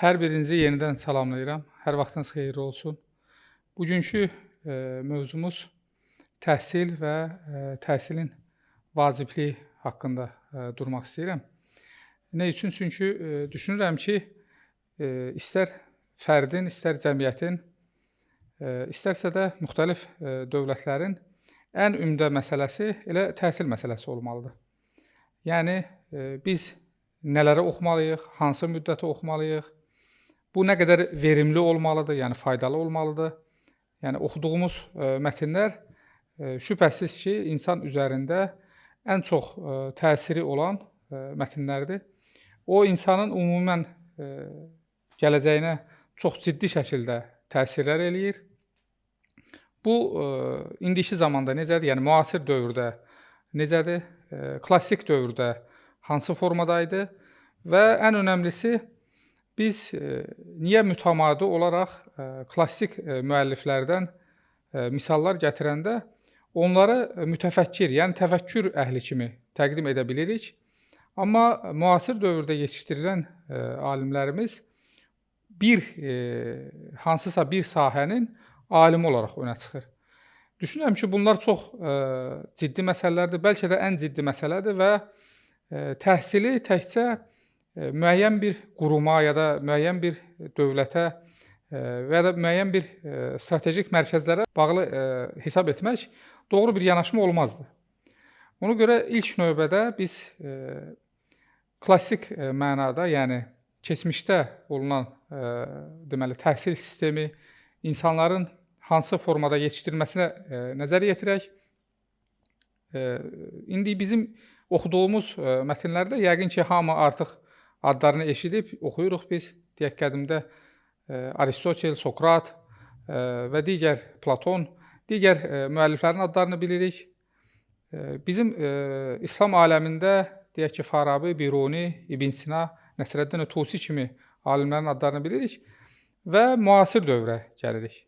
Hər birinizi yenidən salamlayıram. Hər vaxtınız xeyirli olsun. Bugünkü mövzumuz təhsil və təhsilin vacibliyi haqqında durmaq istəyirəm. Nə üçün? Çünki düşünürəm ki, istər fərdin, istər cəmiyyətin, istərsə də müxtəlif dövlətlərin ən ümdə məsələsi elə təhsil məsələsi olmalıdır. Yəni, biz nələri oxumalıyıq, hansı müddəti oxumalıyıq, bu nə qədər verimli olmalıdır, yəni faydalı olmalıdır. Yəni, oxuduğumuz mətnlər şübhəsiz ki, insan üzərində ən çox təsiri olan mətnlərdir. O, insanın ümumən gələcəyinə çox ciddi şəkildə təsirlər eləyir. Bu, indiki zamanda necədir? Yəni, müasir dövrdə necədir? Klassik dövrdə hansı formadaydı? Və ən önəmlisi, biz niyə mütəmadi olaraq klassik müəlliflərdən misallar gətirəndə onları mütəfəkkir, yəni təfəkkür əhli kimi təqdim edə bilirik. Amma müasir dövrdə yetişdirilən alimlərimiz hansısa bir sahənin alimi olaraq önə çıxır. Düşünürəm ki, bunlar çox ciddi məsələlərdir, bəlkə də ən ciddi məsələdir və təhsili təkcə müəyyən bir quruma ya da müəyyən bir dövlətə və ya da müəyyən bir strategik mərkəzlərə bağlı hesab etmək doğru bir yanaşma olmazdı. Ona görə ilk növbədə biz klassik mənada, yəni keçmişdə olunan deməli təhsil sistemi, insanların hansı formada yetişdirilməsinə nəzər yetirək. İndi bizim oxuduğumuz mətnlərdə yəqin ki, hamı artıq adlarını eşidib, oxuyuruq biz. Deyək, qədimdə Aristotel, Sokrat və digər Platon, digər müəlliflərin adlarını bilirik. Bizim İslam aləmində deyək ki, Farabi, Biruni, İbn Sina, Nəsrəddin Tusi kimi alimlərin adlarını bilirik və müasir dövrə gəlirik.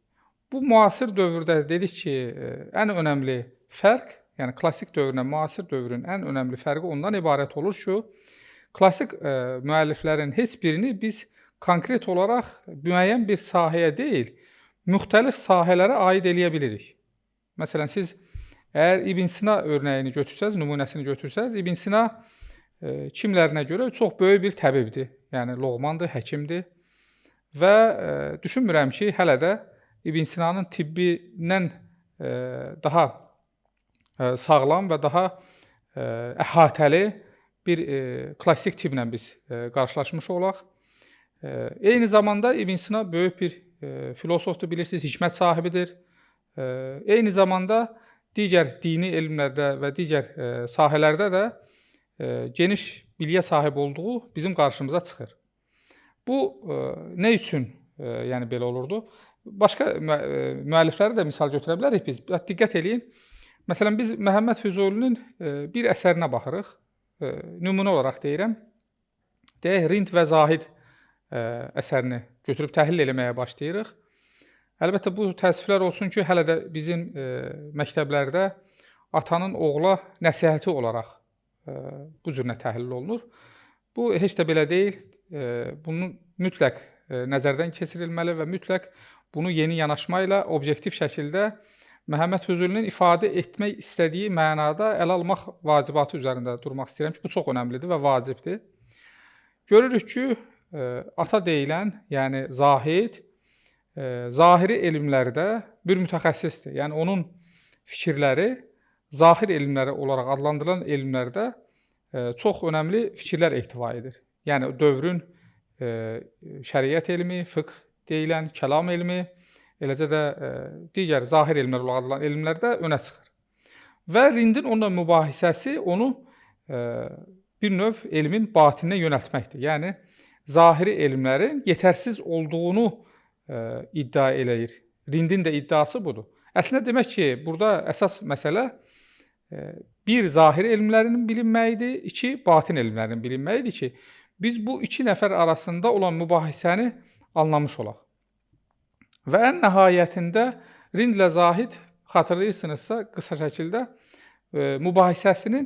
Bu müasir dövrdə dedik ki, ən önəmli fərq, yəni klassik dövrlə müasir dövrün ən önəmli fərqi ondan ibarət olur ki, klassik müəlliflərin heç birini biz konkret olaraq müəyyən bir sahəyə deyil, müxtəlif sahələrə aid eləyə bilirik. Məsələn, siz əgər İbn Sina örnəyini götürsəz, nümunəsini götürsəz, İbn Sina kimlərinə görə çox böyük bir təbibdir, yəni loğmandır, həkimdir və düşünmürəm ki, hələ də İbn Sinanın tibbindən daha sağlam və daha əhatəli bir klassik tibblə biz qarşılaşmış olaq. Eyni zamanda İbn Sina böyük bir filosofdur, bilirsiniz, hikmət sahibidir. Eyni zamanda digər dini elmlərdə və digər sahələrdə də geniş biliyə sahib olduğu bizim qarşımıza çıxır. Bu, nə üçün yəni belə olurdu? Başqa müəllifləri də misal götürə bilərik biz. Diqqət eləyin. Məsələn, biz Məhəmməd Füzulinin bir əsərinə baxırıq. Nümunə olaraq deyirəm. Deyək, Rind və Zahid əsərini götürüb təhlil eləməyə başlayırıq. Əlbəttə, bu təəssüflər olsun ki, hələ də bizim məktəblərdə atanın oğula nəsihəti olaraq bu cürlə təhlil olunur. Bu, heç də belə deyil. Bunu mütləq nəzərdən keçirilməli və mütləq bunu yeni yanaşma ilə obyektiv şəkildə Məhəmməd Füzulinin ifadə etmək istədiyi mənada əl almaq vacibatı üzərində durmaq istəyirəm ki, bu çox önəmlidir və vacibdir. Görürük ki, ata deyilən, yəni Zahid, zahiri elmlərdə bir mütəxəssisdir. Yəni, onun fikirləri zahir elmləri olaraq adlandırılan elmlərdə çox önəmli fikirlər ehtiva edir. Yəni, dövrün şəriət elmi, fıqh deyilən, kəlam elmi, eləcə də digər zahir elmlər olaraq adlanan elmlərdə önə çıxır. Və Rindin onunla mübahisəsi onu bir növ elmin batininə yönəltməkdir. Yəni, zahiri elmlərin yetərsiz olduğunu iddia eləyir. Rindin də iddiası budur. Əslində demək ki, burada əsas məsələ bir, zahiri elmlərinin bilinməyidir, iki, batin elmlərinin bilinməyidir ki, biz bu iki nəfər arasında olan mübahisəni anlamış olaq. Və ən nəhayətində Rindlə Zahid, xatırlayırsınızsa, qısa şəkildə mübahisəsinin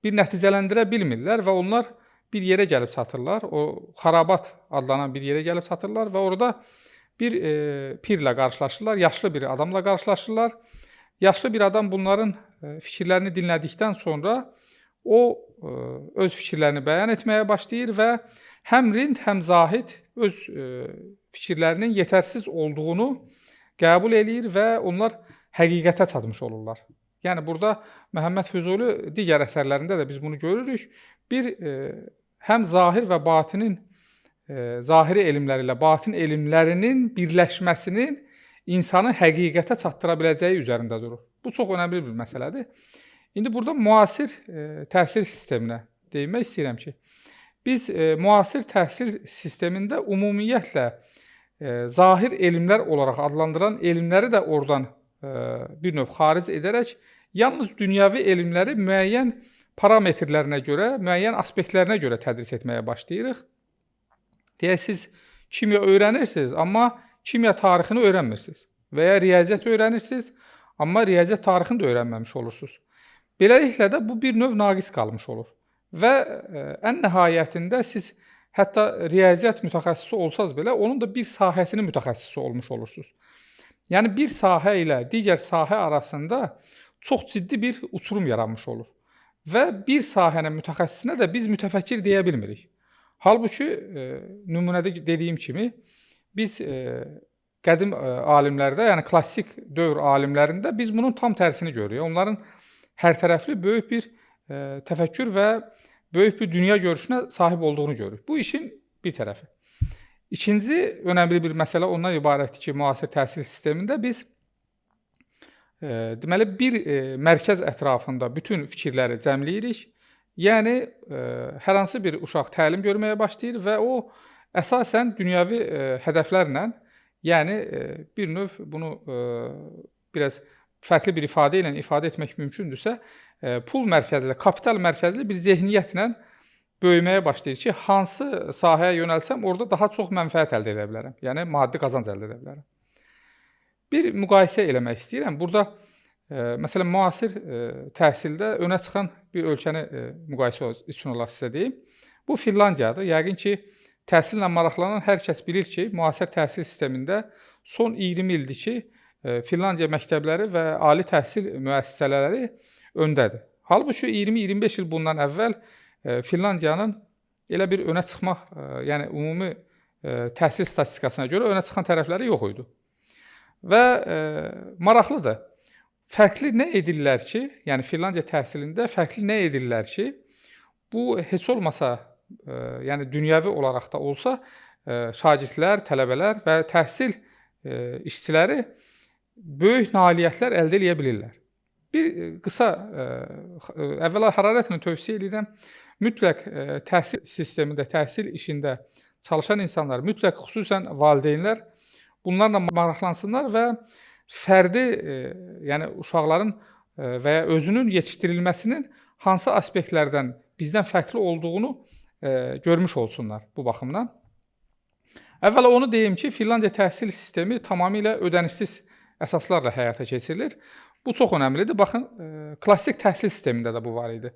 bir nəticələndirə bilmirlər və onlar bir yerə gəlib çatırlar. O Xarabat adlanan bir yerə gəlib çatırlar və orada bir pirlə qarşılaşırlar, yaşlı bir adamla qarşılaşırlar. Yaşlı bir adam bunların fikirlərini dinlədikdən sonra o öz fikirlərini bəyan etməyə başlayır və həm Rind, həm Zahid öz fikirlərinin yetərsiz olduğunu qəbul eləyir və onlar həqiqətə çatmış olurlar. Yəni burada Məhəmməd Füzuli digər əsərlərində də biz bunu görürük. Bir həm zahir və batinin zahiri elmləri ilə batin elmlərinin birləşməsinin insanı həqiqətə çatdıra biləcəyi üzərində durur. Bu çox önəmli bir məsələdir. İndi burada müasir təhsil sisteminə değinmək istəyirəm ki, biz müasir təhsil sistemində ümumiyyətlə zahir elmlər olaraq adlandıran elmləri də oradan bir növ xaric edərək yalnız dünyəvi elmləri müəyyən parametrlərinə görə, müəyyən aspektlərinə görə tədris etməyə başlayırıq. Deyək, siz kimya öyrənirsiniz, amma kimya tarixini öyrənmirsiniz. Və ya riyaziyyat öyrənirsiniz, amma riyaziyyat tarixini də öyrənməmiş olursunuz. Beləliklə də bu bir növ naqis qalmış olur. Və ən nəhayətində siz hətta riyaziyyat mütəxəssisi olsanız belə, onun da bir sahəsinin mütəxəssisi olmuş olursunuz. Yəni, bir sahə ilə digər sahə arasında çox ciddi bir uçurum yaranmış olur. Və bir sahənin mütəxəssisinə də biz mütəfəkkir deyə bilmirik. Halbuki, nümunədə dediyim kimi, biz qədim alimlərdə, yəni klassik dövr alimlərində biz bunun tam tərsini görürük. Onların hərtərəfli böyük bir təfəkkür və böyük bir dünya görüşünə sahib olduğunu görürük. Bu işin bir tərəfi. İkinci önəmli bir məsələ ondan ibarətdir ki, müasir təhsil sistemində biz deməli, bir mərkəz ətrafında bütün fikirləri cəmləyirik. Yəni, hər hansı bir uşaq təlim görməyə başlayır və o, əsasən dünyəvi hədəflərlə, yəni bir növ bunu biraz fərqli bir ifadə ilə ifadə etmək mümkündürsə, pul mərkəzli, kapital mərkəzli bir zehniyyətlə böyüməyə başlayır ki, hansı sahəyə yönəlsəm, orada daha çox mənfəət əldə edə bilərəm. Yəni, maddi qazanc əldə edə bilərəm. Bir müqayisə eləmək istəyirəm. Burada, məsələn, müasir təhsildə önə çıxan bir ölkəni müqayisə üçün olaraq sizə deyim. Bu, Finlandiyadır. Yəqin ki, təhsillə maraqlanan hər kəs bilir ki, müasir təhsil sistemində son 20 ildir ki, Finlandiya məktəbləri və ali təhsil müəssisələri öndədir. Halbuki 20-25 il bundan əvvəl Finlandiyanın elə bir önə çıxmaq, yəni ümumi təhsil statistikasına görə önə çıxan tərəfləri yox idi. Və maraqlıdır. Fərqli nə edirlər ki, yəni Finlandiya təhsilində fərqli nə edirlər ki, bu heç olmasa, yəni dünyəvi olaraq da olsa, şagirdlər, tələbələr və təhsil işçiləri böyük nailiyyətlər əldə edə bilirlər. Bir qısa, əvvəla hərarətlə tövsiyə edirəm, mütləq təhsil sistemində, təhsil işində çalışan insanlar, mütləq xüsusən valideynlər bunlarla maraqlansınlar və fərdi, yəni uşaqların və ya özünün yetişdirilməsinin hansı aspektlərdən bizdən fərqli olduğunu görmüş olsunlar bu baxımdan. Əvvəla onu deyim ki, Finlandiya təhsil sistemi tamamilə ödənişsiz əsaslarla həyata keçirilir. Bu çox önəmlidir. Baxın, klassik təhsil sistemində də bu var idi.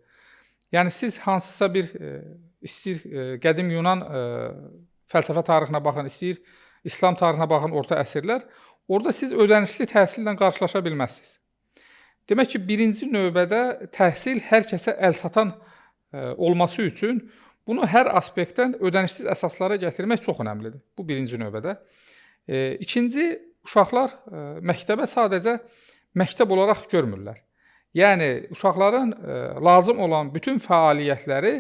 Yəni, siz hansısa bir, istəyir qədim Yunan fəlsəfə tarixinə baxın, istəyir İslam tarixinə baxın, orta əsrlər. Orada siz ödənişli təhsillə qarşılaşa bilməzsiniz. Demək ki, birinci növbədə təhsil hər kəsə əlçatan olması üçün bunu hər aspektdən ödənişsiz əsaslara gətirmək çox önəmlidir. Bu birinci növbədə. İkinci, uşaqlar məktəbə sadəcə məktəb olaraq görmürlər. Yəni, uşaqların lazım olan bütün fəaliyyətləri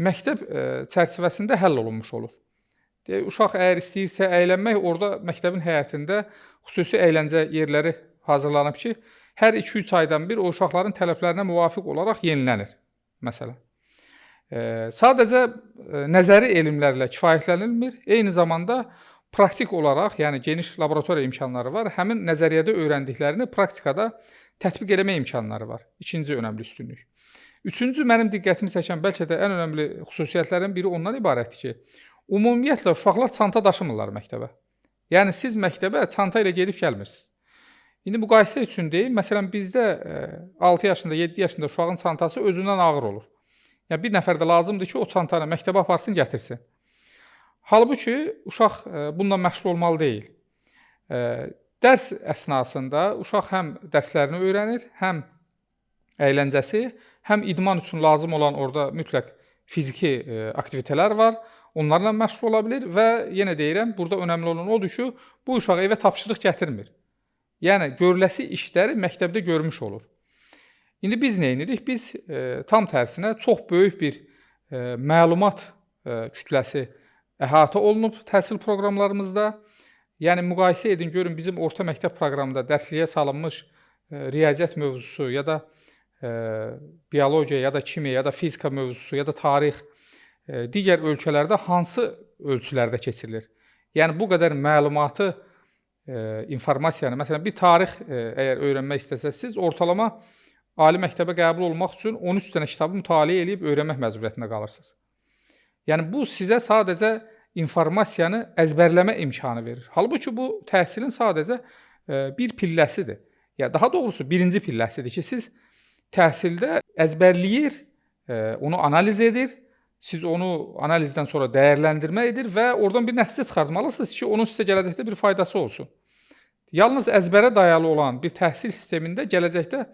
məktəb çərçivəsində həll olunmuş olur. Uşaq əgər istəyirsə əylənmək, orada məktəbin həyətində xüsusi əyləncə yerləri hazırlanıb ki, hər 2-3 aydan bir o uşaqların tələblərinə müvafiq olaraq yenilənir, məsələn. Sadəcə nəzəri elmlərlə kifayətlənilmir, eyni zamanda praktik olaraq, yəni geniş laboratoriya imkanları var, həmin nəzəriyyədə öyrəndiklərini praktikada tətbiq eləmə imkanları var. İkinci önəmli üstünlük. Üçüncü, mənim diqqətimi çəkən bəlkə də ən önəmli xüsusiyyətlərin biri ondan ibarətdir ki, ümumiyyətlə uşaqlar çanta daşımırlar məktəbə. Yəni, siz məktəbə çanta ilə gedib gəlmirsiniz. İndi müqayisə üçün deyim, məsələn, bizdə 6 yaşında, 7 yaşında uşağın çantası özündən ağır olur. Yəni bir nəfər də lazımdır ki, o çantanı məktəbə aparsın, gətirsin. Halbuki uşaq bununla məşğul olmalı deyil. Dərs əsnasında uşaq həm dərslərini öyrənir, həm əyləncəsi, həm idman üçün lazım olan orada mütləq fiziki aktivitetlər var. Onlarla məşğul ola bilir və yenə deyirəm, burada önəmli olan odur ki, bu uşaq evə tapşırıq gətirmir. Yəni görüləsi işləri məktəbdə görmüş olur. İndi biz nə edirik? Biz tam tərsinə çox böyük bir məlumat kütləsi əhatə olunub təhsil proqramlarımızda. Yəni müqayisə edin, görün bizim orta məktəb proqramında dərsliyə salınmış riyaziyyat mövzusu ya da biologiya ya da kimya ya da fizika mövzusu ya da tarix digər ölkələrdə hansı ölçülərdə keçirilir? Yəni bu qədər məlumatı, informasiyanı, məsələn bir tarix əgər öyrənmək istəsəz, siz ortalama ali məktəbə qəbul olmaq üçün 13 dənə kitabı mütaliə edib öyrənmək məcburiyyətində qalırsınız. Yəni bu sizə sadəcə informasiyanı əzbərləmə imkanı verir. Halbuki bu təhsilin sadəcə bir pilləsidir. Ya daha doğrusu birinci pilləsidir ki, siz təhsildə əzbərləyir, onu analiz edir, siz onu analizdən sonra dəyərləndirmə edir və oradan bir nəticə çıxartmalısınız ki, onun sizə gələcəkdə bir faydası olsun. Yalnız əzbərə dayalı olan bir təhsil sistemində gələcəkdə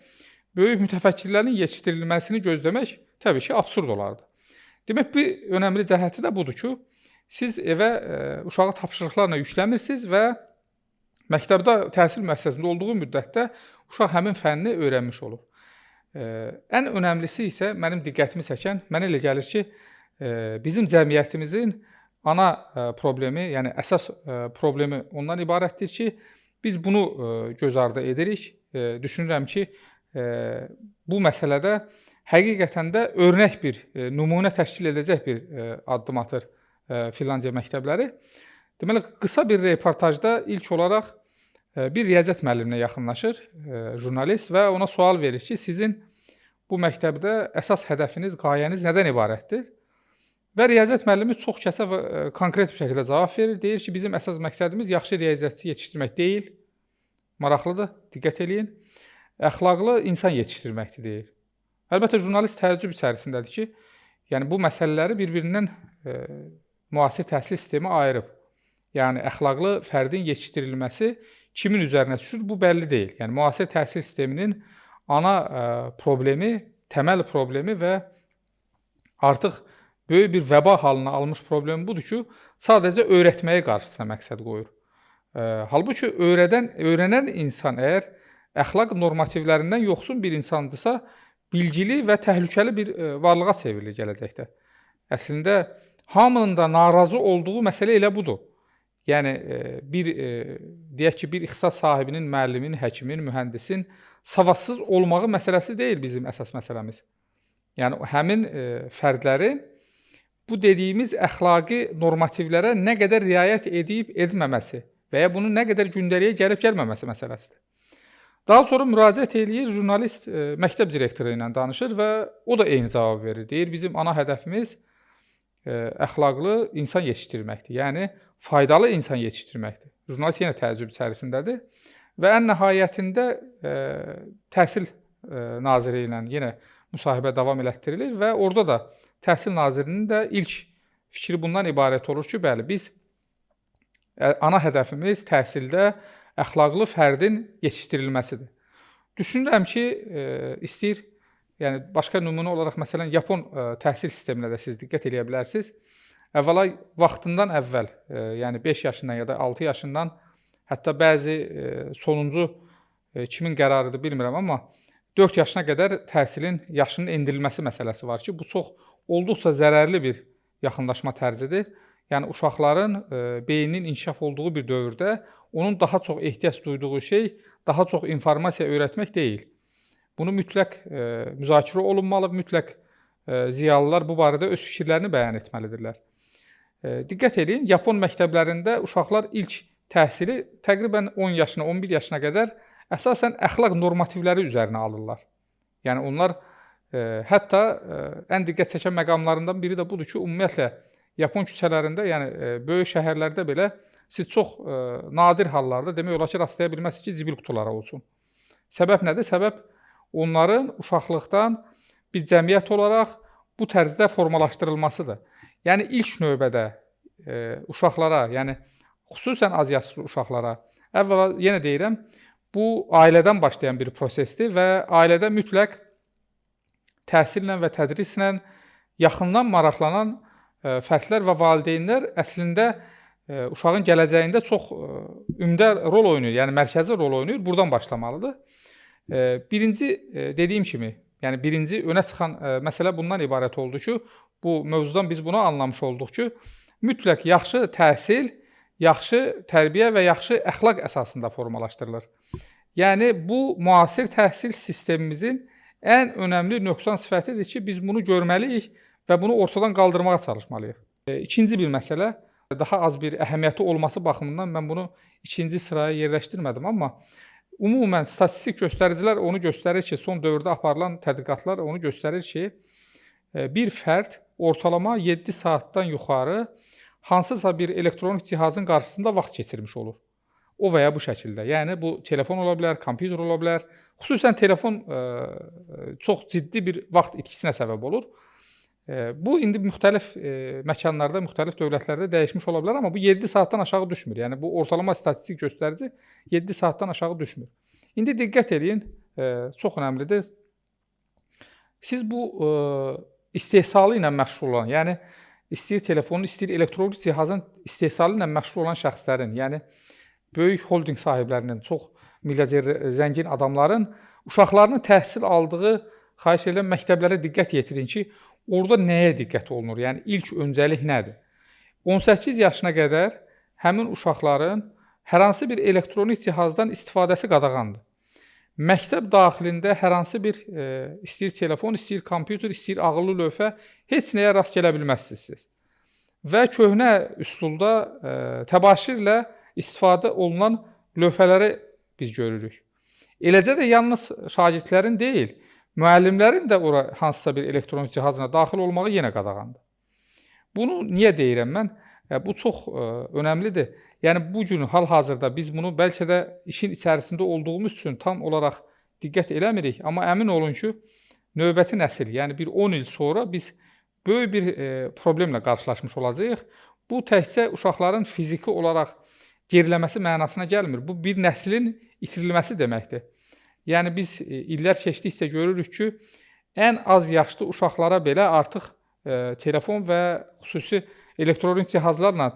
böyük mütəfəkkirlərin yetişdirilməsini gözləmək təbii ki, absurd olardı. Demək, bir önəmli cəhəti də budur ki, siz evə uşağı tapşırıqlarla yükləmirsiniz və məktəbdə təhsil müəssisəsində olduğu müddətdə uşaq həmin fənni öyrənmiş olur. Ən önəmlisi isə mənim diqqətimi çəkən, mənə elə gəlir ki, bizim cəmiyyətimizin ana problemi, yəni əsas problemi ondan ibarətdir ki, biz bunu göz ardı edirik. Düşünürəm ki, bu məsələdə həqiqətən də örnək bir nümunə təşkil edəcək bir addım atır Finlandiya məktəbləri. Deməli, qısa bir reportajda ilk olaraq bir riyaziyyat müəlliminə yaxınlaşır jurnalist və ona sual verir ki, sizin bu məktəbdə əsas hədəfiniz, qayəniz nədən ibarətdir? Və riyaziyyat müəllimi çox kəsə və konkret bir şəkildə cavab verir. Deyir ki, bizim əsas məqsədimiz yaxşı riyaziyyatçı yetişdirmək deyil. Maraqlıdır, diqqət eləyin. Əxlaqlı insan yetişdirməkdir, deyir. Əlbəttə, jurnalist təəccüb içərisindədir ki, yəni bu məsələləri bir-birindən müasir təhsil sistemi ayırıb. Yəni, əxlaqlı fərdin yetişdirilməsi kimin üzərinə düşür, bu bəlli deyil. Yəni, müasir təhsil sisteminin ana problemi, təməl problemi və artıq böyük bir vəba halına almış problemi budur ki, sadəcə öyrətməyi qarşısına məqsəd qoyur. Halbuki öyrənən insan əgər əxlaq normativlərindən yoxsun bir insandırsa, bilgili və təhlükəli bir varlığa çevrilir gələcəkdə. Əslində, hamının da narazı olduğu məsələ elə budur. Yəni, deyək ki, bir ixtisas sahibinin, müəllimin, həkimin, mühəndisin savadsız olmağı məsələsi deyil bizim əsas məsələmiz. Yəni, həmin fərdlərin bu dediyimiz əxlaqi normativlərə nə qədər riayət edib edilməməsi və ya bunun nə qədər gündəliyə gəlib-gəlməməsi məsələsidir. Daha sonra müraciət eləyir, jurnalist məktəb direktoru ilə danışır və o da eyni cavab verir. Deyir, bizim ana hədəfimiz əxlaqlı insan yetişdirməkdir. Yəni, faydalı insan yetişdirməkdir. Jurnalist yenə təəccüb içərisindədir və ən nəhayətində təhsil naziri ilə yenə müsahibə davam elətdirilir və orada da təhsil nazirinin də ilk fikri bundan ibarət olur ki, bəli, biz ana hədəfimiz təhsildə əxlaqlı fərdin yetişdirilməsidir. Düşünürəm ki, istəyir, yəni başqa nümunə olaraq məsələn Yapon təhsil sisteminə də siz diqqət eləyə bilərsiniz. Əvvəla vaxtından əvvəl, yəni 5 yaşından ya da 6 yaşından, hətta bəzi sonuncu kimin qərarıdır bilmirəm, amma 4 yaşına qədər təhsilin yaşının endirilməsi məsələsi var ki, bu çox olduqca zərərli bir yaxınlaşma tərzidir. Yəni uşaqların beyninin inkişaf olduğu bir dövrdə onun daha çox ehtiyac duyduğu şey daha çox informasiya öyrətmək deyil. Bunu mütləq müzakirə olunmalı, mütləq ziyalılar bu barədə öz fikirlərini bəyan etməlidirlər. Diqqət edin, Yapon məktəblərində uşaqlar ilk təhsili təqribən 10 yaşına, 11 yaşına qədər əsasən əxlaq normativləri üzərinə alırlar. Yəni onlar hətta ən diqqət çəkən məqamlarından biri də budur ki, ümumiyyətlə Yapon küçələrində, yəni böyük şəhərlərdə belə siz çox nadir hallarda demək olar ki, rastlaya bilməzsiniz ki, zibil qutuları olsun. Səbəb nədir? Səbəb onların uşaqlıqdan bir cəmiyyət olaraq bu tərzdə formalaşdırılmasıdır. Yəni ilk növbədə uşaqlara, yəni xüsusən azyaşlı uşaqlara, əvvəla yenə deyirəm, bu ailədən başlayan bir prosesdir və ailədə mütləq təhsillə və tədrislə yaxından maraqlanan fərdlər və valideynlər əslində uşağın gələcəyində çox ümdə rol oynayır, yəni mərkəzi rol oynayır, buradan başlamalıdır. Birinci dediyim kimi, yəni birinci önə çıxan məsələ bundan ibarət oldu ki, bu mövzudan biz bunu anlamış olduq ki, mütləq yaxşı təhsil, yaxşı tərbiyə və yaxşı əxlaq əsasında formalaşdırılır. Yəni bu müasir təhsil sistemimizin ən önəmli nöqsan sifətidir ki, biz bunu görməliyik və bunu ortadan qaldırmağa çalışmalıyıq. İkinci bir məsələ, daha az bir əhəmiyyəti olması baxımından mən bunu ikinci sıraya yerləşdirmədim, amma ümumən statistik göstəricilər onu göstərir ki, son dövrdə aparılan tədqiqatlar onu göstərir ki, bir fərd ortalama 7 saatdan yuxarı hansısa bir elektronik cihazın qarşısında vaxt keçirmiş olur. O və ya bu şəkildə. Yəni bu telefon ola bilər, kompüter ola bilər. Xüsusən telefon çox ciddi bir vaxt itkisinə səbəb olur. Bu indi müxtəlif məkanlarda, müxtəlif dövlətlərdə dəyişmiş ola bilər, amma bu 7 saatdan aşağı düşmür. Yəni bu ortalama statistik göstərici 7 saatdan aşağı düşmür. İndi diqqət edin, çox önəmlidir. Siz bu istehsalı ilə məşğul olan, yəni istəyir telefonun, istəyir elektronik cihazın istehsalı ilə məşğul olan şəxslərin, yəni böyük holding sahiblərinin, çox milyarder, zəngin adamların uşaqlarının təhsil aldığı, xahiş edirəm, məktəblərə diqqət yetirin ki, orada nəyə diqqət olunur? Yəni ilk öncəlik nədir? 18 yaşına qədər həmin uşaqların hər hansı bir elektronik cihazdan istifadəsi qadağandır. Məktəb daxilində hər hansı bir istəyir telefon, istəyir kompüter, istəyir ağıllı lövhə, heç nəyə rast gələ bilməzsiniz. Və köhnə üsulda təbaşirlə istifadə olunan lövhələri biz görürük. Eləcə də yalnız şagirdlərin deyil, müəllimlərin də ora hansısa bir elektronik cihazına daxil olmağı yenə qadağandır. Bunu niyə deyirəm mən? Bu çox önəmlidir. Yəni bu gün hal-hazırda biz bunu bəlkə də işin içərisində olduğumuz üçün tam olaraq diqqət eləmirik, amma əmin olun ki, növbəti nəsil, yəni bir 10 il sonra biz böyük bir problemlə qarşılaşmış olacağıq. Bu təkcə uşaqların fiziki olaraq geriləməsi mənasına gəlmir. Bu bir nəslin itirilməsi deməkdir. Yəni biz illər keçdikcə görürük ki, ən az yaşlı uşaqlara belə artıq telefon və xüsusi elektronik cihazlarla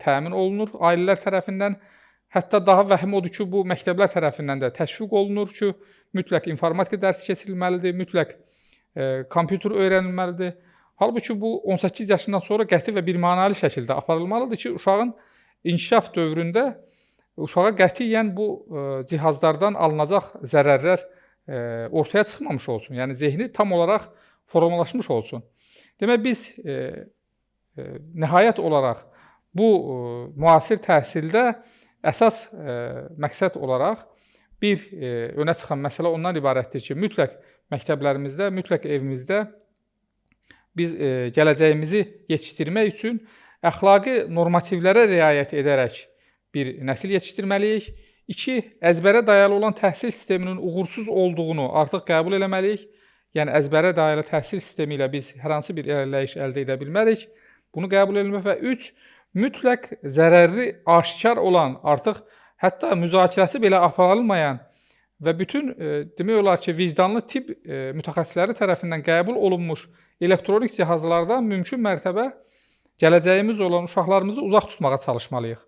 təmin olunur ailələr tərəfindən. Hətta daha vəhim odur ki, bu məktəblər tərəfindən də təşviq olunur ki, mütləq informatika dərsi keçirilməlidir, mütləq kompüter öyrənilməlidir. Halbuki bu 18 yaşından sonra qəti və birmənalı şəkildə aparılmalıdır ki, uşağın inkişaf dövründə uşağa qətiyyən bu cihazlardan alınacaq zərərlər ortaya çıxmamış olsun. Yəni zehni tam olaraq formalaşmış olsun. Demək biz nəhayət olaraq bu müasir təhsildə əsas məqsəd olaraq bir önə çıxan məsələ ondan ibarətdir ki, mütləq məktəblərimizdə, mütləq evimizdə biz gələcəyimizi yetişdirmək üçün əxlaqi normativlərə riayət edərək bir nəsil yetişdirməliyik. 2. Əzbərə dayalı olan təhsil sisteminin uğursuz olduğunu artıq qəbul eləməliyik. Yəni əzbərə dayalı təhsil sistemi ilə biz hər hansı bir irəliləyiş əldə edə bilmərik. Bunu qəbul etmək və 3. Mütləq zərərli, aşkar olan, artıq hətta müzakirəsi belə aparılmayan və bütün demək olar ki, vicdanlı tibb mütəxəssisləri tərəfindən qəbul olunmuş elektronik cihazlardan mümkün mərtəbə gələcəyimiz olan uşaqlarımızı uzaq tutmağa çalışmalıyıq.